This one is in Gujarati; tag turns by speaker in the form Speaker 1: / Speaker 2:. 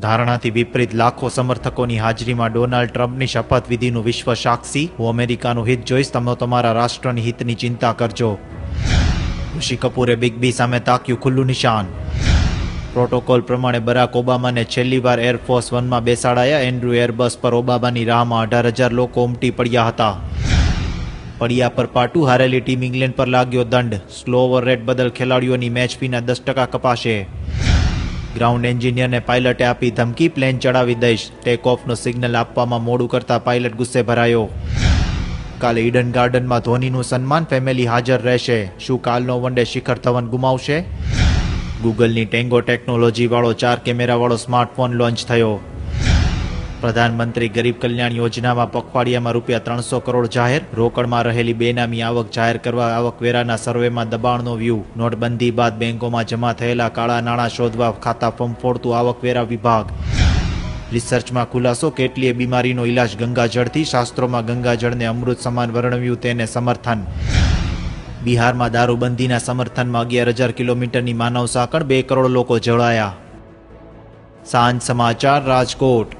Speaker 1: ધારણાથી વિપરીત લાખો સમર્થકોની હાજરીમાં ડોનાલ્ડ ટ્રમ્પની શપથવિધિનું વિશ્વ સાક્ષી। હું અમેરિકાનું હિત જોઈશ, તમે તમારા રાષ્ટ્રની હિતની ચિંતા કરજો। ઋષિ કપૂરે બિગ બી સામે તાક્યું ખુલ્લું નિશાન। પ્રોટોકોલ પ્રમાણે બરાક ઓબામાને છેલ્લી વાર એરફોર્સ વનમાં બેસાડાયા। એન્ડ્રુ એરબસ પર ઓબામાની રાહમાં 18,000 લોકો ઉમટી પડ્યા હતા। પડ્યા પર પાટું, હારેલી ટીમ ઇંગ્લેન્ડ પર લાગ્યો દંડ। સ્લો ઓવર રેટ બદલ ખેલાડીઓની મેચ ફીના 10% કપાશે। ગ્રાઉન્ડ એન્જિનિયરને પાયલટે આપી ધમકી, પ્લેન ચડાવી દઈશ। ટેક ઓફનો સિગ્નલ આપવામાં મોડું કરતા પાયલટ ગુસ્સે ભરાયો। કાલે ઈડન ગાર્ડનમાં ધોનીનું સન્માન, ફેમિલી હાજર રહેશે। શું કાલનો વનડે શિખર ધવન ગુમાવશે? ગૂગલની ટેંગો ટેકનોલોજીવાળો 4 કેમેરાવાળો સ્માર્ટફોન લોન્ચ થયો। પ્રધાનમંત્રી ગરીબ કલ્યાણ યોજનામાં પખવાડિયામાં ₹300 કરોડ જાહેર। રોકડમાં રહેલી બેનામી આવક જાહેર કરવા આવકવેરાના સર્વેમાં દબાણનો વ્યૂહ। નોટબંધી બાદ બેંકોમાં જમા થયેલા કાળા નાણાં શોધવા ખાતા ફંફોડતું આવકવેરા વિભાગ। રિસર્ચમાં ખુલાસો, કેટલીય બીમારીનો ઇલાજ ગંગાજળથી। શાસ્ત્રોમાં ગંગાજળને અમૃત સમાન વર્ણવ્યું, તેને સમર્થન। બિહારમાં દારૂબંધીના સમર્થનમાં 11,000 કિલોમીટરની માનવ સાંકળ, 2 કરોડ લોકો જોડાયા। સાંજ સમાચાર, રાજકોટ।